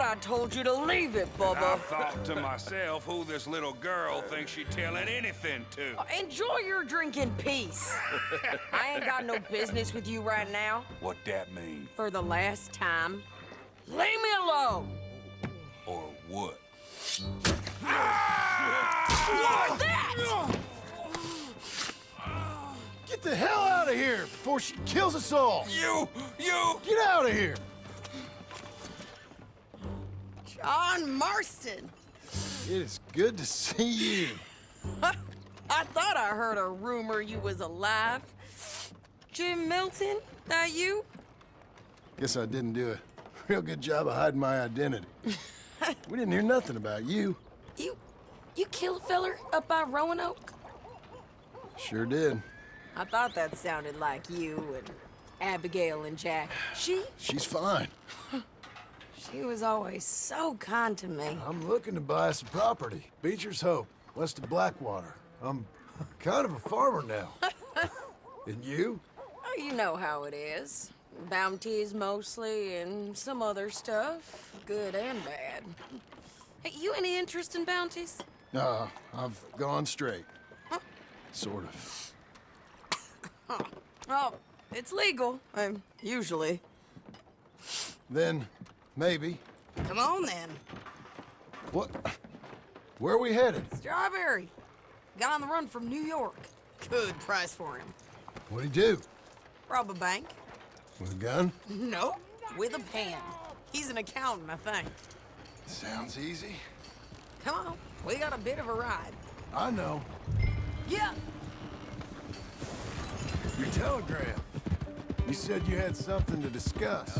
I told you to leave it, Bubba. I thought to myself, who this little girl thinks she telling anything to? Enjoy your drink in peace. I ain't got no business with you right now. What that mean? For the last time, leave me alone. Or what? What's that? Get the hell out of here before she kills us all! You! Get out of here! John Marston. It is good to see you. I thought I heard a rumor you was alive. Jim Milton, that you? Guess I didn't do a real good job of hiding my identity. We didn't hear nothing about you. You kill a feller up by Roanoke? Sure did. I thought that sounded like you and Abigail and Jack. She's fine. She was always so kind to me. I'm looking to buy some property. Beecher's Hope, west of Blackwater. I'm kind of a farmer now. And you? Oh, you know how it is. Bounties mostly, and some other stuff, good and bad. Hey, you any interest in bounties? I've gone straight. Sort of. Oh, it's legal, usually. Then, maybe. Come on, then. What? Where are we headed? Strawberry. Got on the run from New York. Good price for him. What'd he do? Rob a bank? With a gun? Nope, with a pen. He's an accountant, I think. Sounds easy. Come on, we got a bit of a ride. I know. Yeah. Your telegram. You said you had something to discuss.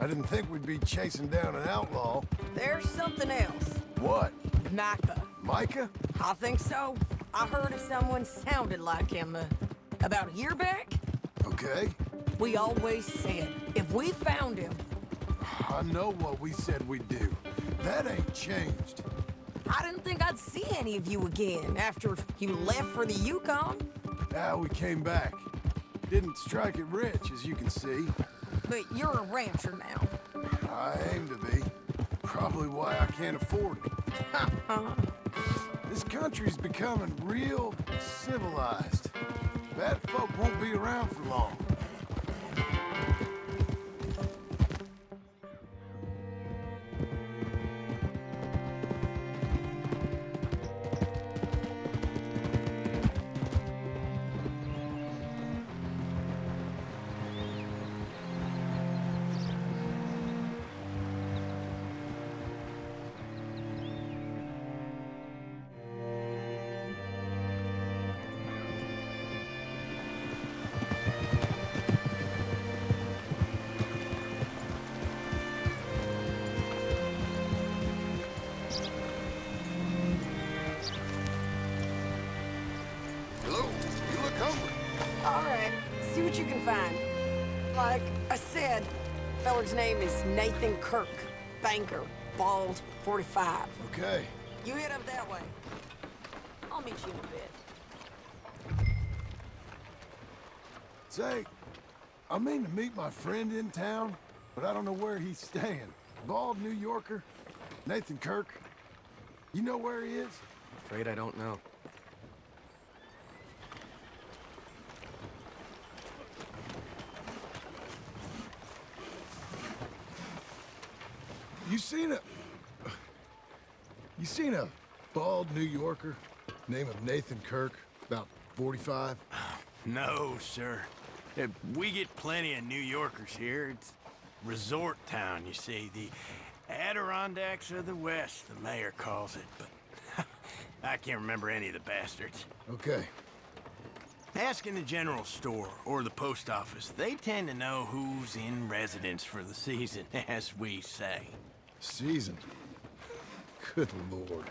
I didn't think we'd be chasing down an outlaw. There's something else. What? Micah. Micah? I think so. I heard of someone sounded like him about a year back. Okay. We always said, if we found him... I know what we said we'd do. That ain't changed. I didn't think I'd see any of you again after you left for the Yukon. Now we came back. Didn't strike it rich, as you can see. But you're a rancher now. I aim to be. Probably why I can't afford it. This country's becoming real civilized. Bad folk won't be around for long. All right, see what you can find. Like I said, feller's name is Nathan Kirk. Banker, bald, 45. Okay. You head up that way. I'll meet you in a bit. Say, I mean to meet my friend in town, but I don't know where he's staying. Bald New Yorker, Nathan Kirk. You know where he is? Afraid I don't know. You seen a bald New Yorker, name of Nathan Kirk, about 45? No, sir. We get plenty of New Yorkers here. It's resort town, you see. The Adirondacks of the West, the mayor calls it. But I can't remember any of the bastards. Okay. Ask in the general store or the post office. They tend to know who's in residence for the season, as we say. Season. Good Lord.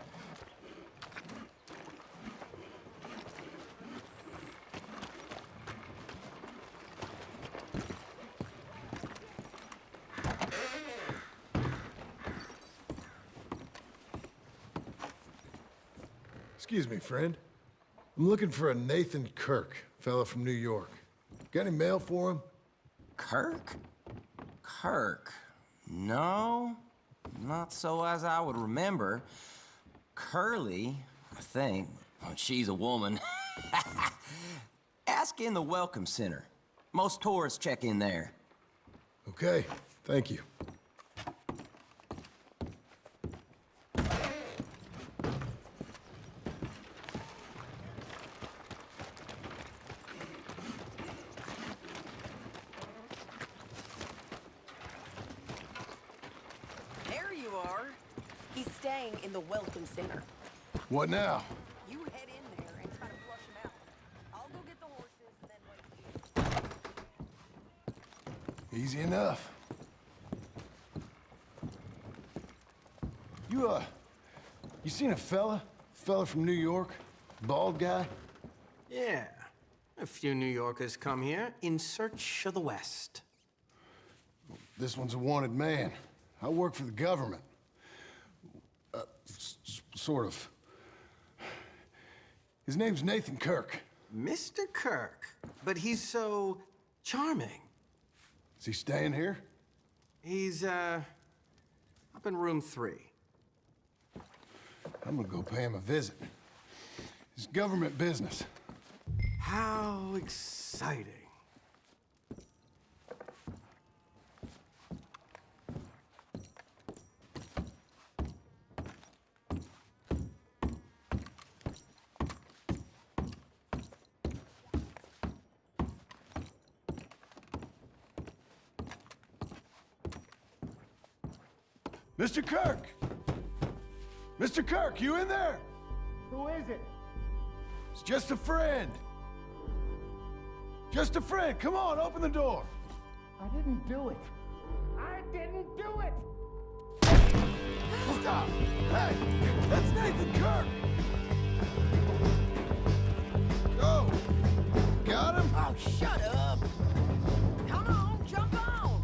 Excuse me, friend. I'm looking for a Nathan Kirk, fella from New York. Got any mail for him? Kirk? Kirk? No. not so as I would remember. Curly, I think. Well, she's a woman. Ask in the Welcome Center. Most tourists check in there. Okay, thank you. There you are. He's staying in the Welcome Center. What now? You head in there and try to flush him out. I'll go get the horses and then wait here. Easy enough. You seen a fella? Fella from New York? Bald guy? Yeah. A few New Yorkers come here in search of the West. This one's a wanted man. I work for the government. Sort of. His name's Nathan Kirk. Mr. Kirk, but he's so charming. Is he staying here? He's, up in room 3. I'm gonna go pay him a visit. It's government business. How exciting. Mr. Kirk! Mr. Kirk, you in there? Who is it? It's just a friend. Just a friend. Come on, open the door. I didn't do it. I didn't do it! Stop! Hey, that's Nathan Kirk! Go! Got him? Oh, shut up! Come on, jump on!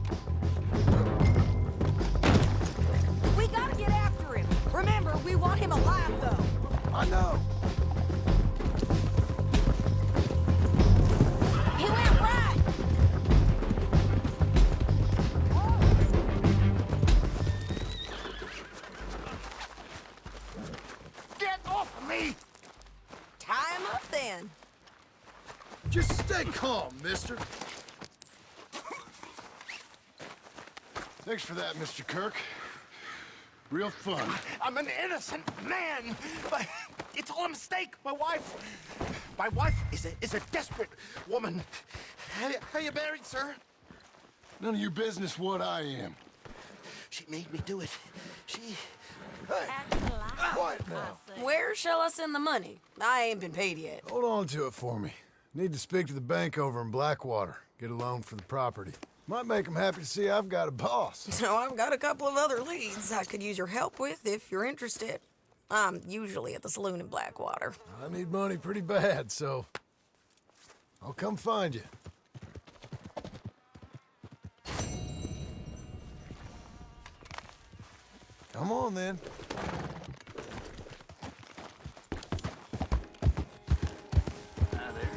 We gotta get after him. Remember, we want him alive, though. I know. He went right. Get off of me! Tie him up then. Just stay calm, mister. Thanks for that, Mr. Kirk. Real fun. I'm an innocent man, but it's all a mistake. My wife is a desperate woman. How you married, sir? None of your business what I am. She made me do it. She... Quiet now. Where shall I send the money? I ain't been paid yet. Hold on to it for me. Need to speak to the bank over in Blackwater. Get a loan for the property. Might make them happy to see I've got a boss. So I've got a couple of other leads I could use your help with if you're interested. I'm usually at the saloon in Blackwater. I need money pretty bad, so I'll come find you. Come on, then. Hi there.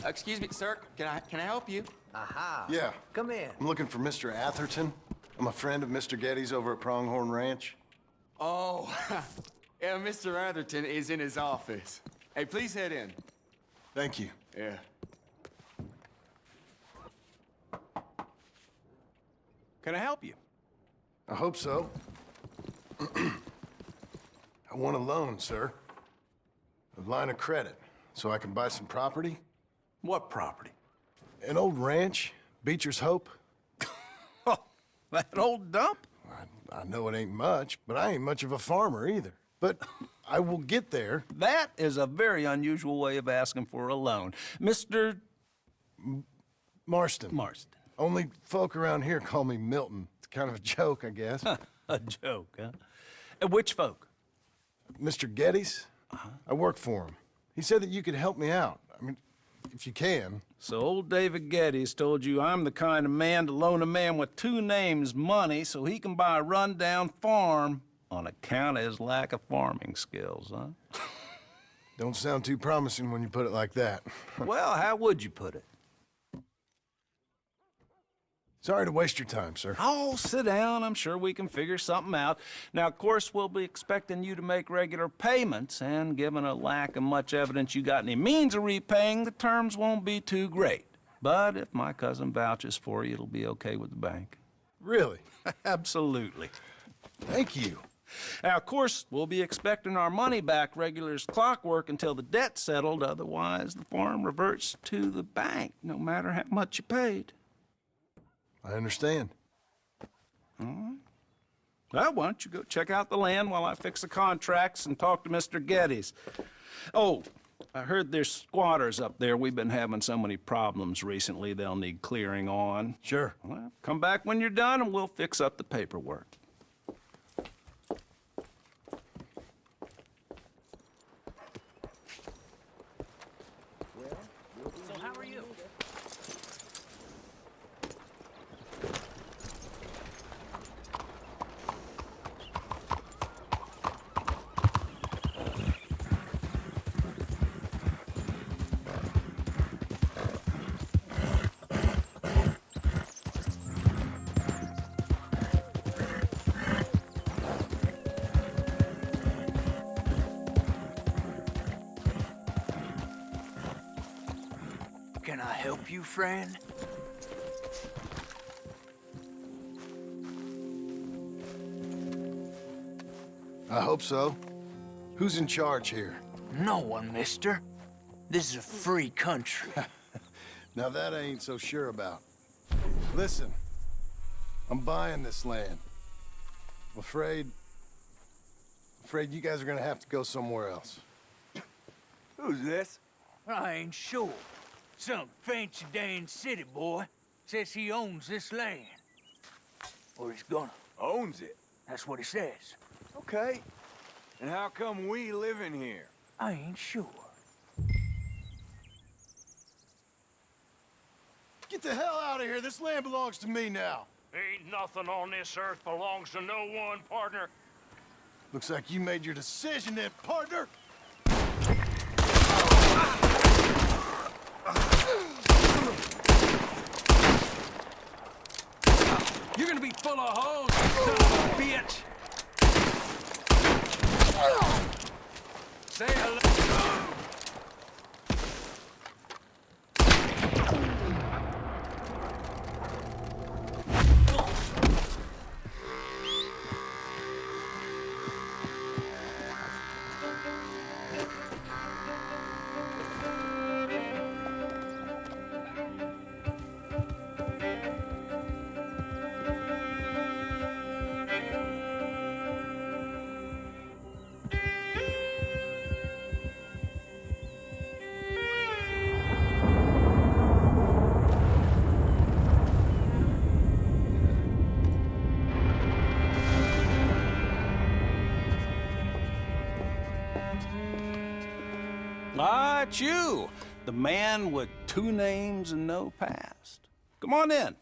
Excuse me, sir. Can I help you? Aha. Yeah. Come in. I'm looking for Mr. Atherton. I'm a friend of Mr. Getty's over at Pronghorn Ranch. Oh, yeah, Mr. Atherton is in his office. Hey, please head in. Thank you. Yeah. Can I help you? I hope so. I want a loan, sir. A line of credit, so I can buy some property. What property? An old ranch, Beecher's Hope. Oh, that old dump? I know it ain't much, but I ain't much of a farmer either. But I will get there. That is a very unusual way of asking for a loan. Mr. Marston. Marston. Only folk around here call me Milton. It's kind of a joke, I guess. A joke, huh? Which folk? Mr. Getty's? I work for him. He said that you could help me out. I mean, if you can. So old David Geddes told you I'm the kind of man to loan a man with two names money so he can buy a rundown farm on account of his lack of farming skills, huh? Don't sound too promising when you put it like that. Well, how would you put it? Sorry to waste your time, sir. Oh, sit down. I'm sure we can figure something out. Now, of course, we'll be expecting you to make regular payments, and given a lack of much evidence you got any means of repaying, the terms won't be too great. But if my cousin vouches for you, it'll be okay with the bank. Really? Absolutely. Thank you. Now, of course, we'll be expecting our money back regular as clockwork until the debt's settled. Otherwise, the farm reverts to the bank, no matter how much you paid. I understand. All right. Well, why don't you go check out the land while I fix the contracts and talk to Mr. Geddes. Oh, I heard there's squatters up there. We've been having so many problems recently, they'll need clearing on. Sure. Well, come back when you're done and we'll fix up the paperwork. So how are you? Can I help you, friend? I hope so. Who's in charge here? No one, mister. This is a free country. Now that I ain't so sure about. Listen, I'm buying this land. I'm afraid you guys are gonna have to go somewhere else. Who's this? I ain't sure. Some fancy Dan city boy says he owns this land. Or he's gonna. Owns it. That's what he says. Okay. And how come we live in here? I ain't sure. Get the hell out of here. This land belongs to me now. Ain't nothing on this earth belongs to no one, partner. Looks like you made your decision then, partner. You're gonna be full of holes, you son of a bitch! Say hello. Ah, it's you, the man with two names and no past. Come on in.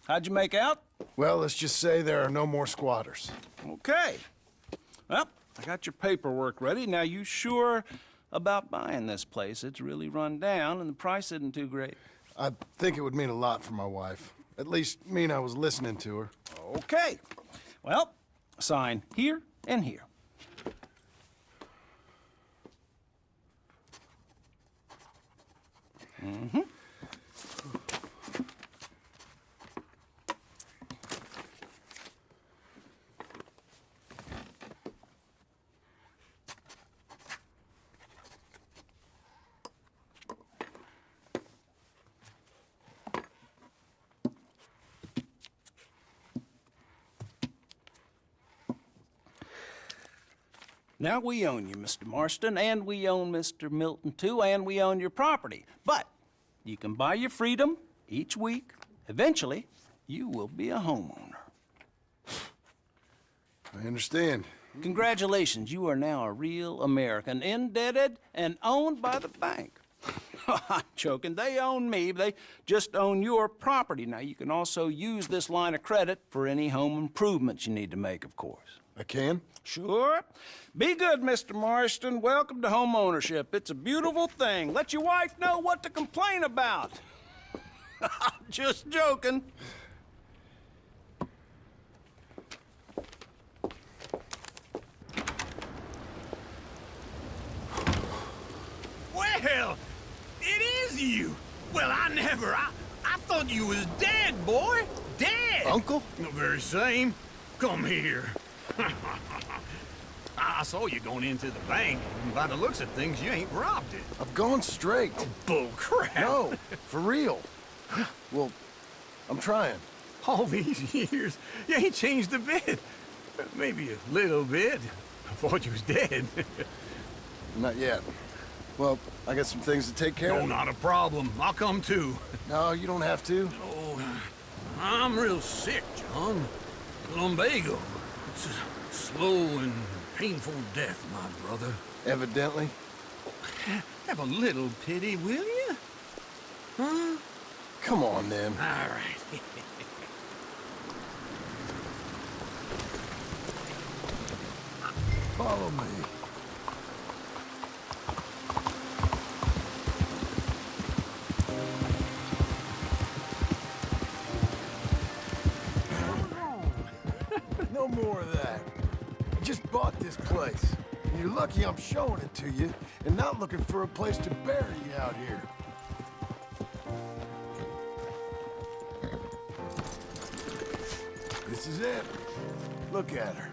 How'd you make out? Well, let's just say there are no more squatters. Okay. Well, I got your paperwork ready. Now, you sure about buying this place? It's really run down, and the price isn't too great. I think it would mean a lot for my wife. At least mean I was listening to her. Okay. Well, sign here and here. Mm-hmm. Now we own you, Mr. Marston, and we own Mr. Milton, too, and we own your property. But you can buy your freedom each week. Eventually, you will be a homeowner. I understand. Congratulations, you are now a real American, indebted and owned by the bank. I'm joking. They own me. They just own your property. Now, you can also use this line of credit for any home improvements you need to make, of course. I can? Sure. Be good, Mr. Marston. Welcome to home ownership. It's a beautiful thing. Let your wife know what to complain about. Just joking. Well, it is you. Well, I thought you was dead, boy. Dead. Uncle? The very same. Come here. I saw you going into the bank, and by the looks of things, you ain't robbed it. I've gone straight. Bull crap. No, for real. Well, I'm trying. All these years, you ain't changed a bit. Maybe a little bit. I thought you was dead. Not yet. Well, I got some things to take care No, of. not a problem. I'll come too. No, you don't have to. Oh, I'm real sick, John. Lumbago. It's a slow and painful death, my brother. Evidently. Have a little pity, will you? Huh? Come on, then. All right. Follow me. No more of that. I just bought this place. And you're lucky I'm showing it to you and not looking for a place to bury you out here. This is it. Look at her.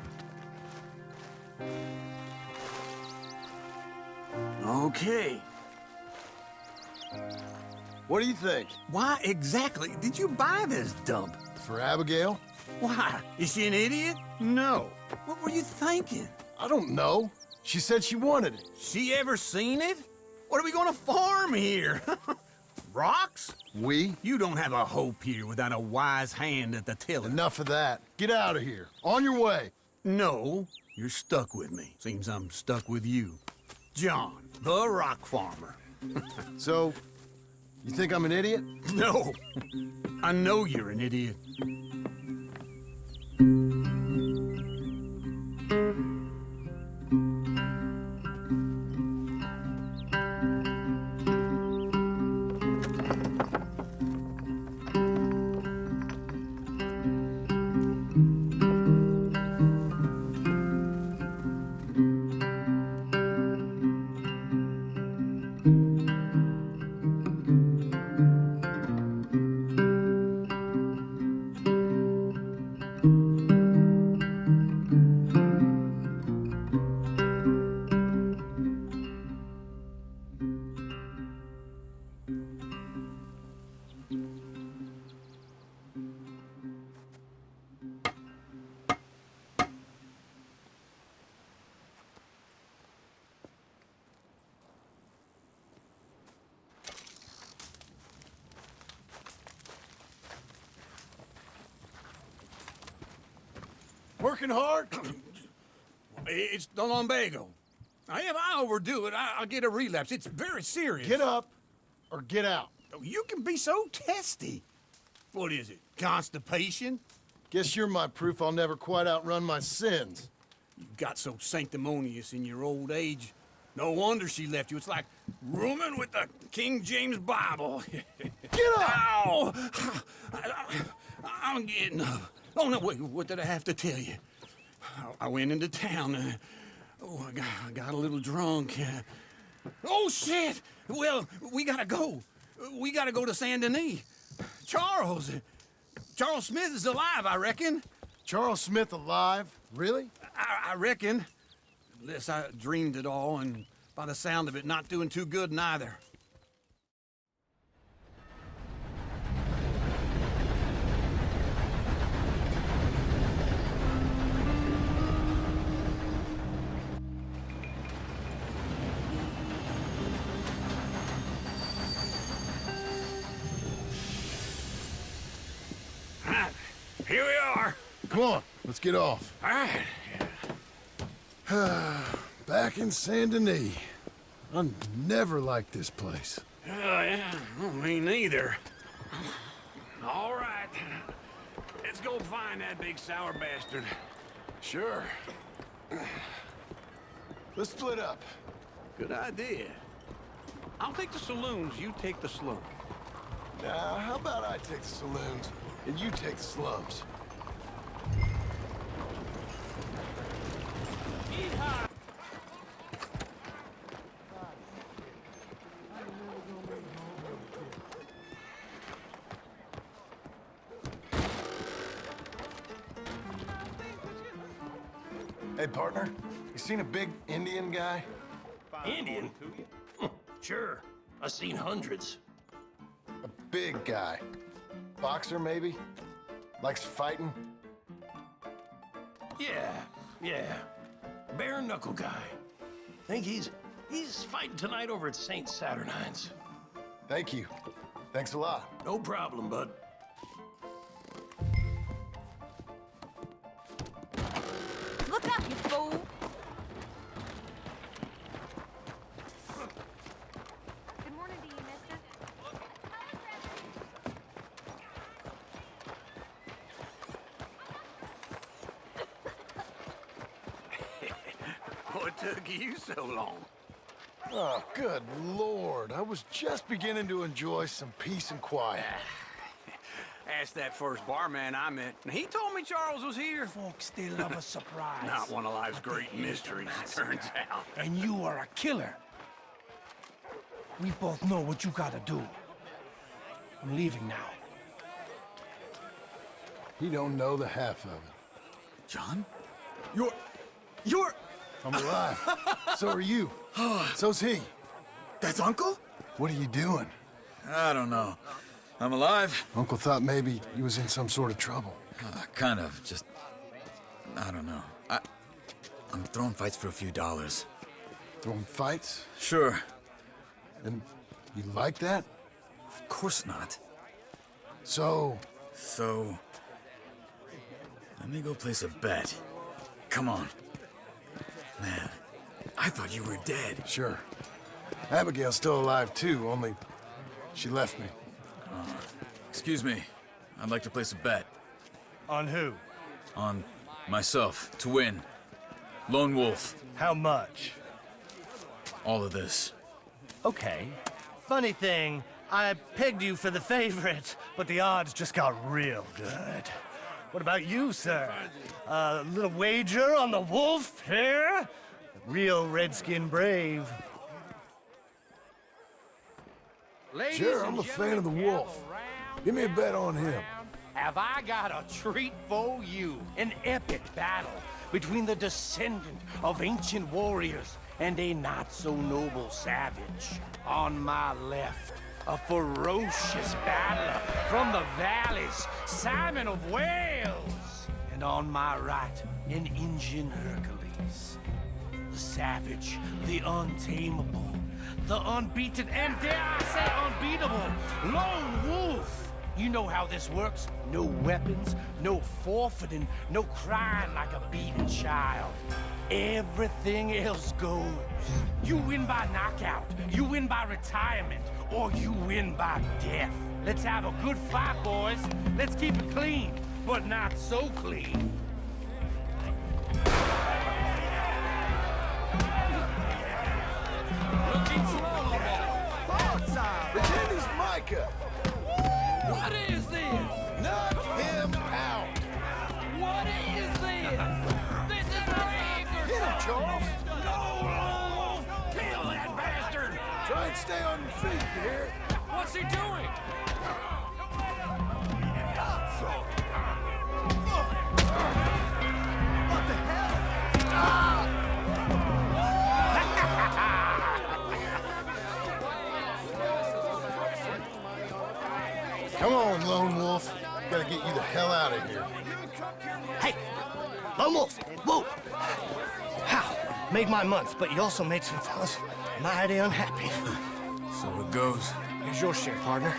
Okay. What do you think? Why exactly did you buy this dump? For Abigail? Why? Is she an idiot? No. What were you thinking? I don't know. She said she wanted it. She ever seen it? What are we gonna farm here? Rocks? We? You don't have a hope here without a wise hand at the tiller. Enough of that. Get out of here. On your way. No, you're stuck with me. Seems I'm stuck with you. John, the rock farmer. So, you think I'm an idiot? No, I know you're an idiot. Working hard? It's the lumbago. If I overdo it, I'll get a relapse. It's very serious. Get up or get out. You can be so testy. What is it? Constipation? Guess you're my proof I'll never quite outrun my sins. You got so sanctimonious in your old age. No wonder she left you. It's like rooming with the King James Bible. Get up! Ow! I'm getting up. Oh, no, wait, what did I have to tell you? I went into town. I got a little drunk. Oh, shit! Well, we gotta go. We gotta go to Saint Denis. Charles Smith is alive, I reckon. Charles Smith alive? Really? I reckon. Unless I dreamed it all, and by the sound of it, not doing too good neither. Here we are. Come on, let's get off. All right. Back in Saint Denis. I never liked this place. yeah, well, me neither. All right. Let's go find that big sour bastard. Sure. Let's split up. Good idea. I'll take the saloons, you take the slum. Now, how about I take the saloons and you take the slums? Hey, partner, you seen a big Indian guy? Indian? Sure. I've seen hundreds. A big guy. Boxer, maybe? Likes fighting? Yeah. Bare knuckle guy. Think he's fighting tonight over at St. Saturnine's. Thank you. Thanks a lot. No problem, bud. Look up, you fool! Good morning to you, mister. What took you so long? Oh, good Lord. I was just beginning to enjoy some peace and quiet. Asked that first barman I met, and he told me Charles was here. Folks still love a surprise. Not one of life's great mysteries, turns out. And you are a killer. We both know what you gotta do. I'm leaving now. He don't know the half of it. John? You're... I'm alive. So are you. So's he. That's Uncle? What are you doing? I don't know. I'm alive. Uncle thought maybe you was in some sort of trouble. Kind of. Just... I don't know. I'm throwing fights for a few dollars. Throwing fights? Sure. And you like that? Of course not. So... So... Let me go place a bet. Come on. Man, I thought you were dead. Sure. Abigail's still alive too, only she left me. Excuse me. I'd like to place a bet. On who? On myself, to win. Lone Wolf. How much? All of this. Okay. Funny thing, I pegged you for the favorite, but the odds just got real good. What about you, sir? A little wager on the wolf here? Real redskin brave. Sure, I'm a fan of the wolf. Give me a bet on him. Have I got a treat for you? An epic battle between the descendant of ancient warriors and a not-so-noble savage. On my left, a ferocious battler from the valleys, Simon of Wales. And on my right, an Indian Hercules. The savage, the untamable, the unbeaten, and dare I say unbeatable, Lone Wolf. You know how this works. No weapons, no forfeiting, no crying like a beaten child. Everything else goes. You win by knockout, you win by retirement, or you win by death. Let's have a good fight, boys. Let's keep it clean, but not so clean. Looking slow, Pretend he's Micah. What is this? Knock him out. What is this? This is rigged or Hit him, Charles. No! Kill that bastard! Try and stay on your feet, you hear? What's he doing? What the hell? Come on, Lone Wolf. Gotta get you the hell out of here. Hey! Lone Wolf! Whoa! How? Made my month, but you also made some fellas mighty unhappy. So it goes. Here's your share, partner.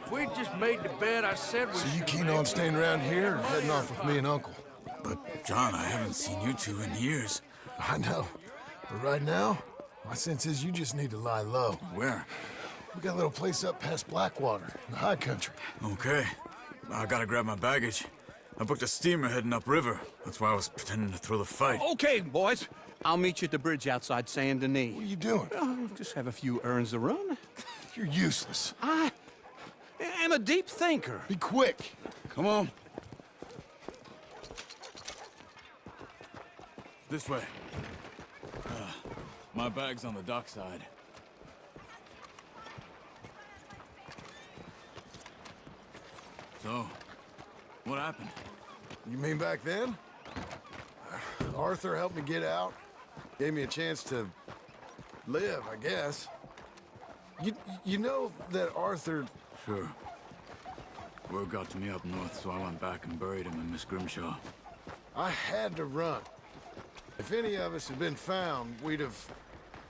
If we'd just made the bet I said we So you should keen make, on staying around here or heading off with me and Uncle? But, John, I haven't seen you two in years. I know. But right now, My sense is you just need to lie low. Where? We got a little place up past Blackwater, in the high country. Okay. I gotta grab my baggage. I booked a steamer heading upriver. That's why I was pretending to throw the fight. Okay, boys. I'll meet you at the bridge outside Saint Denis. What are you doing? Just have a few errands to run. You're useless. I am a deep thinker. Be quick. Come on. This way. My bag's on the dockside. So, what happened? You mean back then? Arthur helped me get out. Gave me a chance to live, I guess. You know that Arthur... Sure. Word got to me up north, so I went back and buried him in Miss Grimshaw. I had to run. If any of us had been found, we'd have...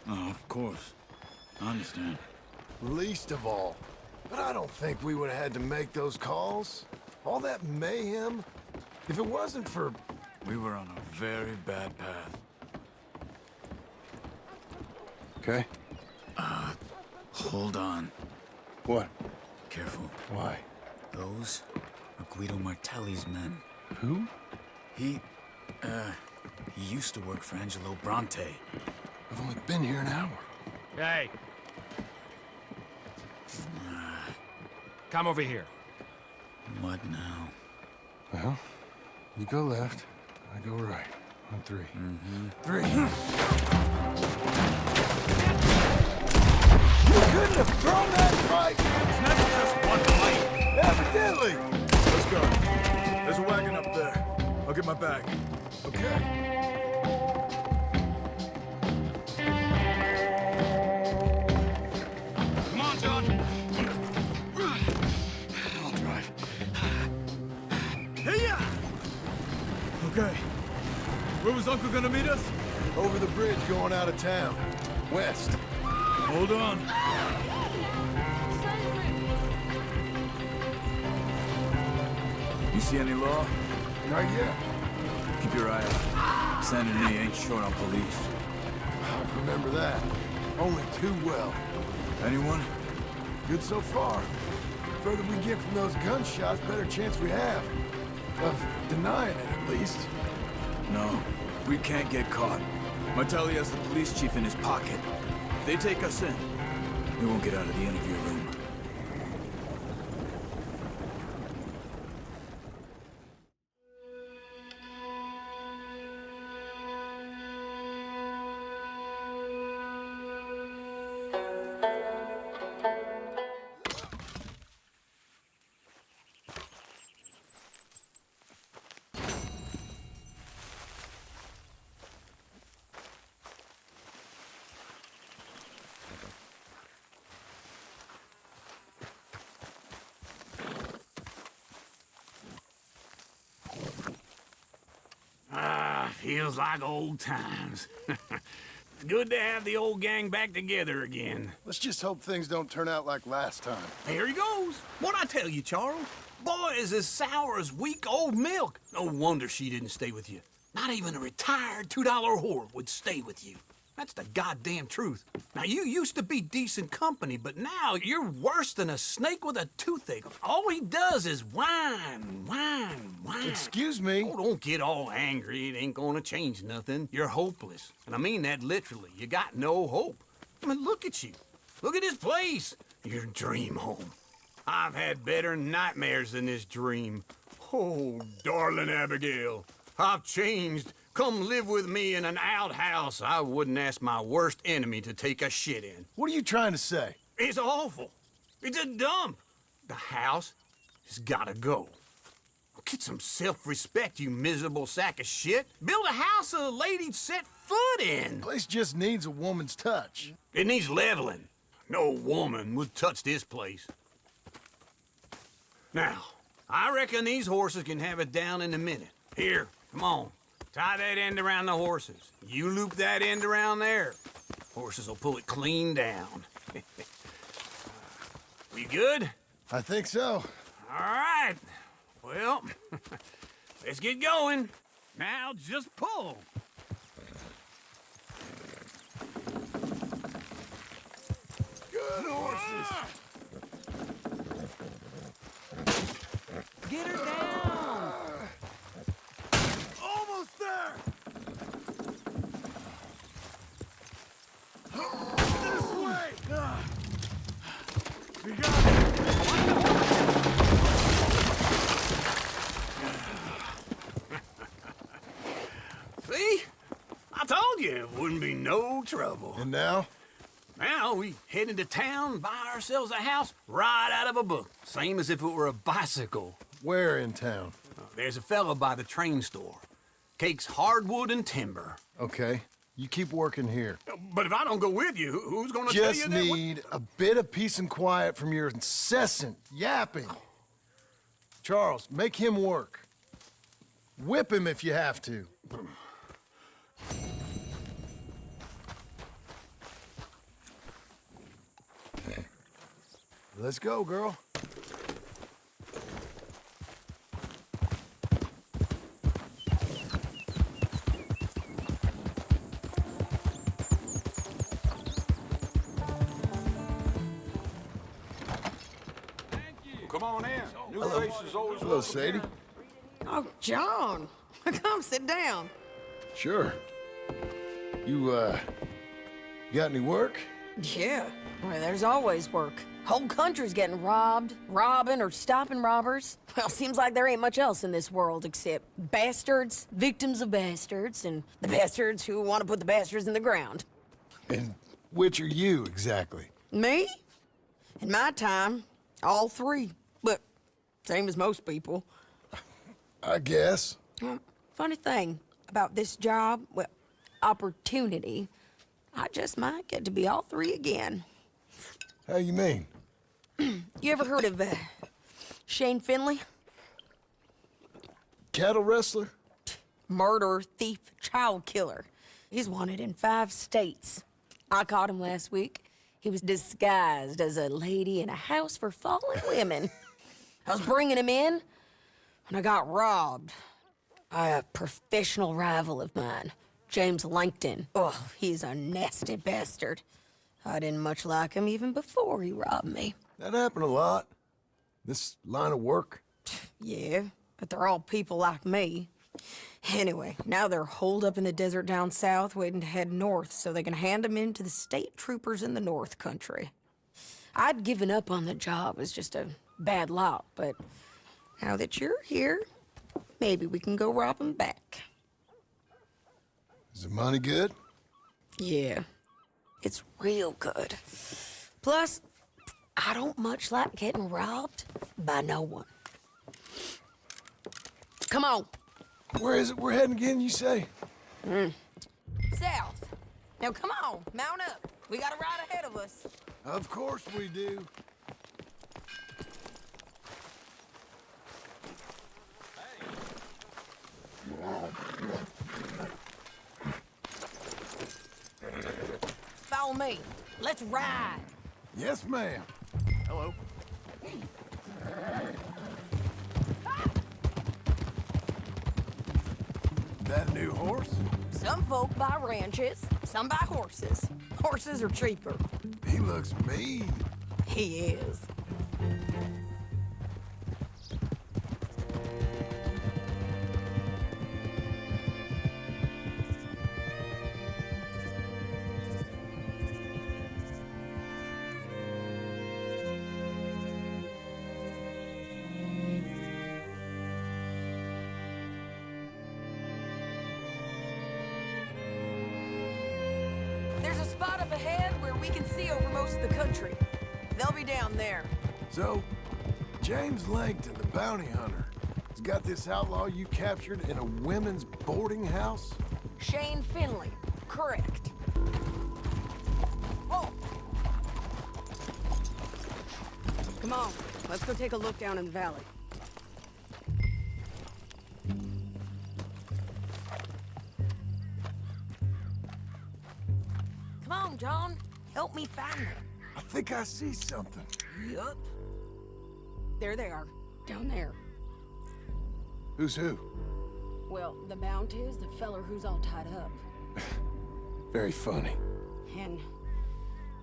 Oh, of course. I understand. Least of all. But I don't think we would have had to make those calls. All that mayhem. If it wasn't for... We were on a very bad path. Okay. Hold on. What? Careful. Why? Those are Guido Martelli's men. Who? He used to work for Angelo Bronte. I've only been here an hour. Hey. Come over here. What now? Well, you go left, I go right. On three. Mm-hmm. 3. You couldn't have thrown that fight! It's never just one fight! Evidently! Let's go. There's a wagon up there. I'll get my bag. Okay. Come on, John. I'll drive. Hey-ya! Okay. Where was Uncle gonna meet us? Over the bridge going out of town. West. Hold on. You see any law? Not yet. Keep your eye out. Saint Denis ain't short on police. I remember that. Only too well. Anyone? Good so far. Further we get from those gunshots, better chance we have. Of denying it, at least. No, we can't get caught. Martelli has the police chief in his pocket. If they take us in, we won't get out of the interview room. Feels like old times. It's good to have the old gang back together again. Let's just hope things don't turn out like last time. Here he goes. What'd I tell you, Charles? Boy is as sour as weak old milk. No wonder she didn't stay with you. Not even a retired $2 whore would stay with you. That's the goddamn truth. Now, you used to be decent company, but now you're worse than a snake with a toothache. All he does is whine, whine, whine. Excuse me? Oh, don't get all angry. It ain't gonna change nothing. You're hopeless. And I mean that literally. You got no hope. I mean, look at you. Look at this place. Your dream home. I've had better nightmares than this dream. Oh, darling Abigail, I've changed. Come live with me in an outhouse I wouldn't ask my worst enemy to take a shit in. What are you trying to say? It's awful. It's a dump. The house has gotta go. Get some self-respect, you miserable sack of shit. Build a house a lady'd set foot in. Place just needs a woman's touch. It needs leveling. No woman would touch this place. Now, I reckon these horses can have it down in a minute. Here, come on. Tie that end around the horses. You loop that end around there. Horses will pull it clean down. We good? I think so. All right. Well, let's get going. Now just pull. Good horses. Get her down! Almost there! This way! We got it! See? I told you it wouldn't be no trouble. And now? Now we head into town, buy ourselves a house right out of a book. Same as if it were a bicycle. Where in town? There's a fella by the train store. Cakes hardwood and timber. Okay. You keep working here. But if I don't go with you, who's gonna tell you Just that? need a bit of peace and quiet from your incessant yapping. Charles, make him work. Whip him if you have to. Let's go, girl. Come on in. New faces always Hello, Sadie. Oh, John. Come sit down. Sure. You got any work? Yeah. Well, there's always work. Whole country's getting robbed, robbing, or stopping robbers. Well, seems like there ain't much else in this world except bastards, victims of bastards, and the bastards who want to put the bastards in the ground. And which are you, exactly? Me? In my time, all three. But same as most people. I guess. Well, funny thing about this job, well, opportunity, I just might get to be all three again. How you mean? You ever heard of Shane Finley? Cattle wrestler? Murderer, thief, child killer. He's wanted in 5 states. I caught him last week. He was disguised as a lady in a house for fallen women. I was bringing him in, and I got robbed by a professional rival of mine, James Langton. Oh, he's a nasty bastard. I didn't much like him even before he robbed me. That happened a lot. This line of work. Yeah, but they're all people like me. Anyway, now they're holed up in the desert down south, waiting to head north so they can hand them in to the state troopers in the north country. I'd given up on the job as just a bad lot, but now that you're here, maybe we can go rob them back. Is the money good? Yeah, it's real good. Plus, I don't much like getting robbed by no one. Come on. Where is it we're heading again, you say? South. Now come on, mount up. We got a ride ahead of us. Of course we do. Follow me. Let's ride. Yes, ma'am. Hello. That a new horse? Some folk buy ranches, some buy horses. Horses are cheaper. He looks mean. He is. There's a spot up ahead where we can see over most of the country. They'll be down there. So, James Langton, the bounty hunter, has got this outlaw you captured in a women's boarding house? Shane Finley, correct. Oh! Come on, let's go take a look down in the valley. Come on, John. Help me find them. I think I see something. Yup. There they are, down there. Who's who? Well, the bounty is the feller who's all tied up. Very funny. And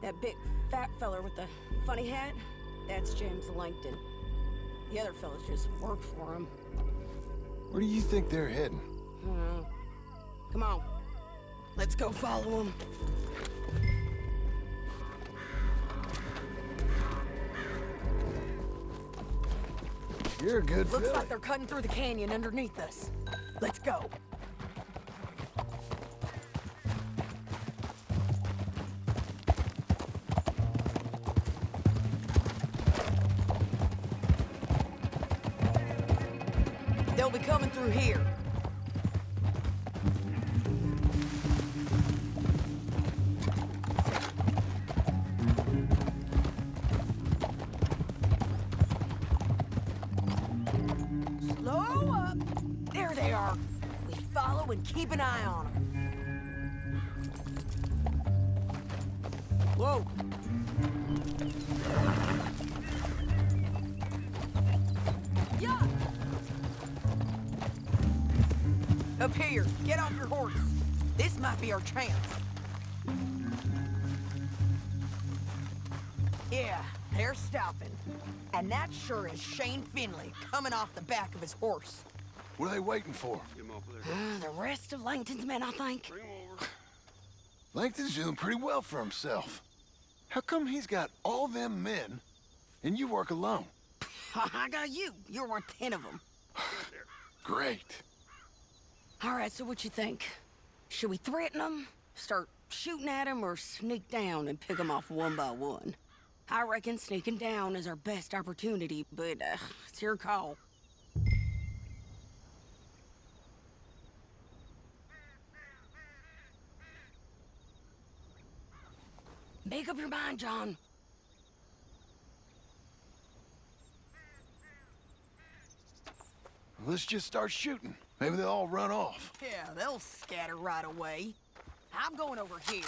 That big fat feller with the funny hat, that's James Langton. The other fellas just work for him. Where do you think they're heading? Come on. Let's go follow him. You're a good Looks filly. like they're cutting through the canyon underneath us. Let's go. They'll be coming through here. Slow up. There they are. We follow and keep an eye on them. Whoa. Yeah. Up here. Get off your horse. This might be our chance. Yeah, they're stopping. And that sure is Shane Finley coming off the back of his horse. What are they waiting for? The rest of Langton's men, I think. Langton's doing pretty well for himself. How come he's got all them men, and you work alone? I got you. You're worth 10 of them. Great. All right, so what you think? Should we threaten them, start shooting at them, or sneak down and pick them off one by one? I reckon sneaking down is our best opportunity, but it's your call. Make up your mind, John. Let's just start shooting. Maybe they'll all run off. Yeah, they'll scatter right away. I'm going over here.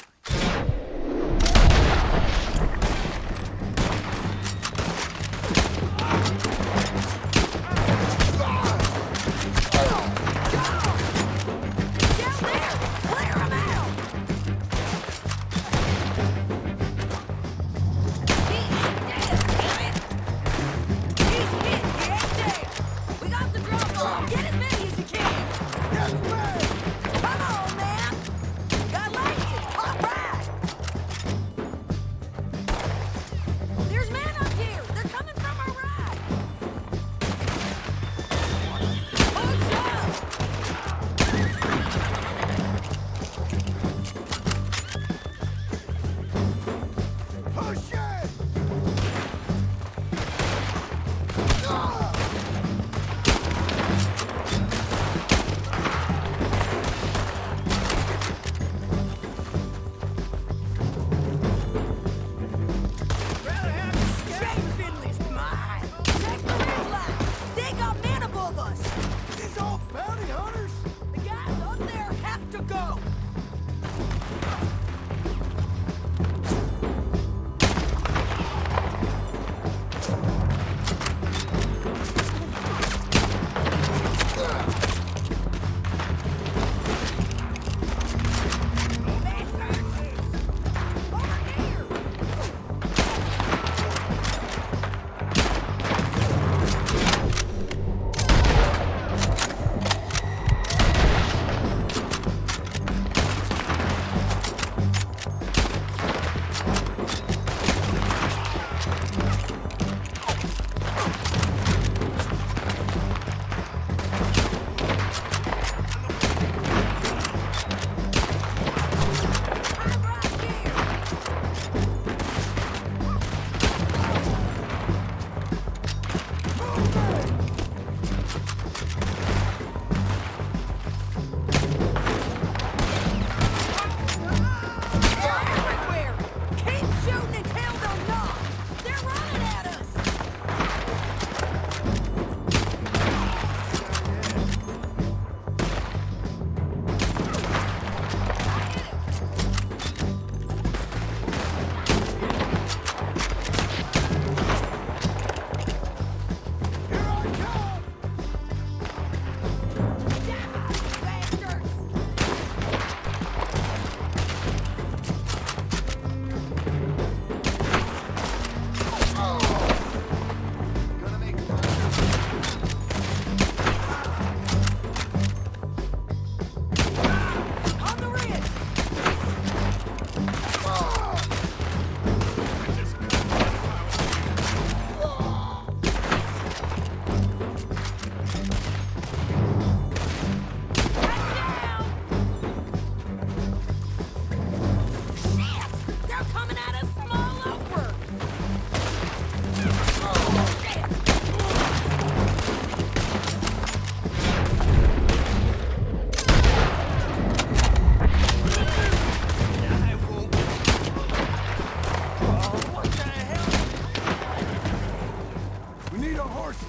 your horses.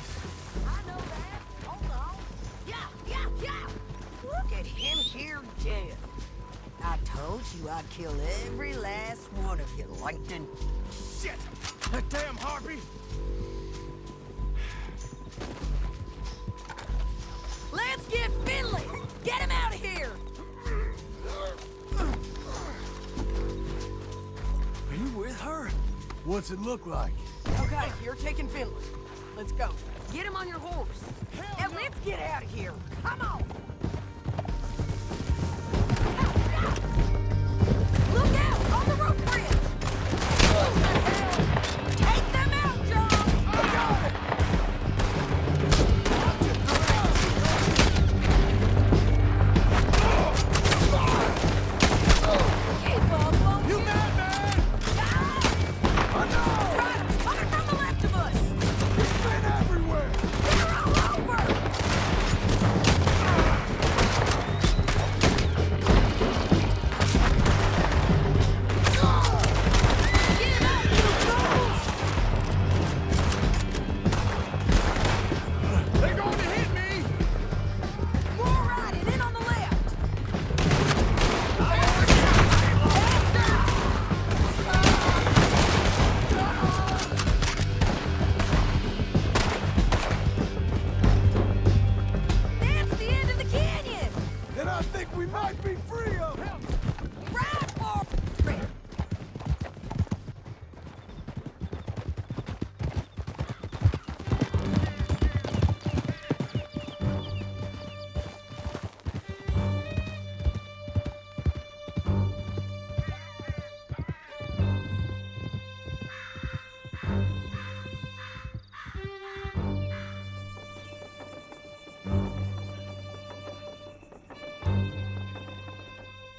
I know that. Hold on. Yeah. Look at him here dead. I told you I'd kill every last one of you, Langton. Shit! That damn harpy! Let's get Finley! Get him out of here! Are you with her? What's it look like? Okay, you're taking Finley. Let's go. Get him on your horse. And let's get out of here. Come on! Look out! On the rope bridge! Take them out, John! Keep up, won't you? Madman! I know! Right, coming from the left of us! He's been everywhere! They're all over! Get up, you fools! They're going to hit me! More riding, in on the left! That's the end of the canyon! Then I think we might be free of him! Right for it!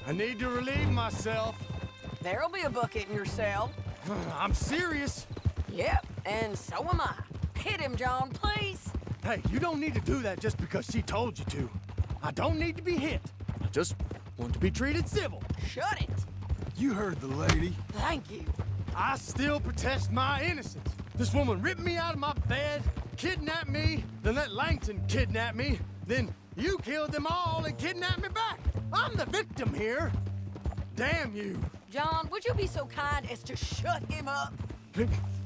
I need to relieve myself. There'll be a bucket in your cell. I'm serious. Yep, and so am I. Hit him, John, please. Hey, you don't need to do that just because she told you to. I don't need to be hit. I just want to be treated civil. Shut it. You heard the lady. Thank you. I still protest my innocence. This woman ripped me out of my bed, kidnapped me, then let Langton kidnap me, then you killed them all and kidnapped me back. I'm the victim here. Damn you. John, would you be so kind as to shut him up?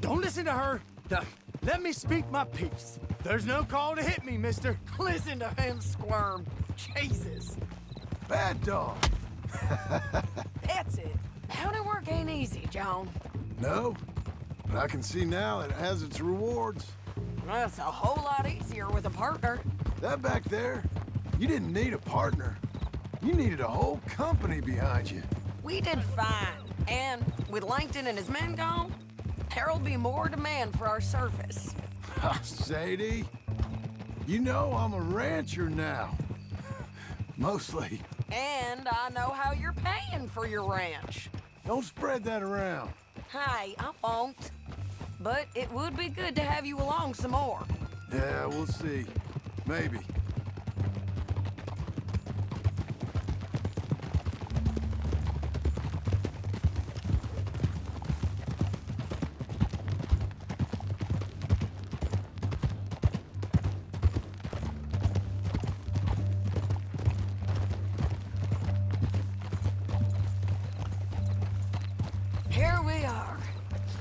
Don't listen to her. Now, let me speak my piece. There's no call to hit me, mister. Listen to him squirm. Jesus. Bad dog. That's it. County work ain't easy, John. No, but I can see now it has its rewards. Well, it's a whole lot easier with a partner. That back there, you didn't need a partner. You needed a whole company behind you. We did fine. And with Langton and his men gone, there'll be more demand for our service. Sadie, you know I'm a rancher now. Mostly. And I know how you're paying for your ranch. Don't spread that around. Hey, I won't. But it would be good to have you along some more. Yeah, we'll see. Maybe. Here we are.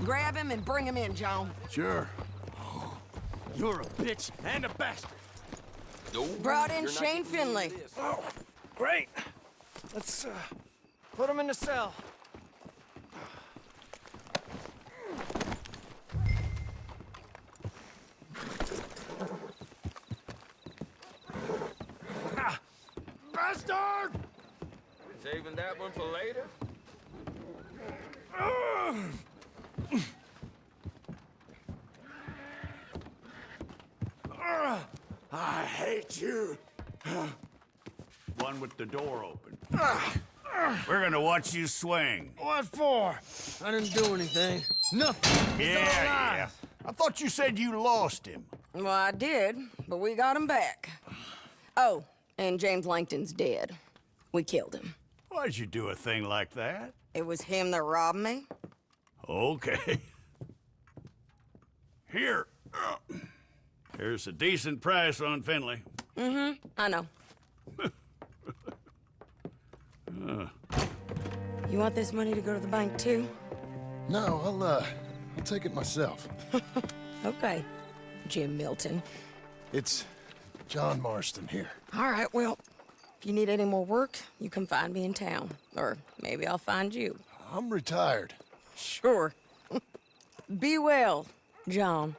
Grab him and bring him in, John. Sure. You're a bitch and a bastard. Brought in Shane Finley. Oh, great. Let's put him in the cell. Bastard! Saving that one for later? I hate you. One with the door open. We're gonna watch you swing. What for? I didn't do anything. Nothing. It's all lies. I thought you said you lost him. Well, I did, but we got him back. Oh, and James Langton's dead. We killed him. Why'd you do a thing like that? It was him that robbed me. Okay. Here. There's a decent price on Finley. Mm-hmm, I know. You want this money to go to the bank, too? No, I'll take it myself. Okay, Jim Milton. It's John Marston here. All right, well, if you need any more work, you can find me in town. Or maybe I'll find you. I'm retired. Sure. Be well, John.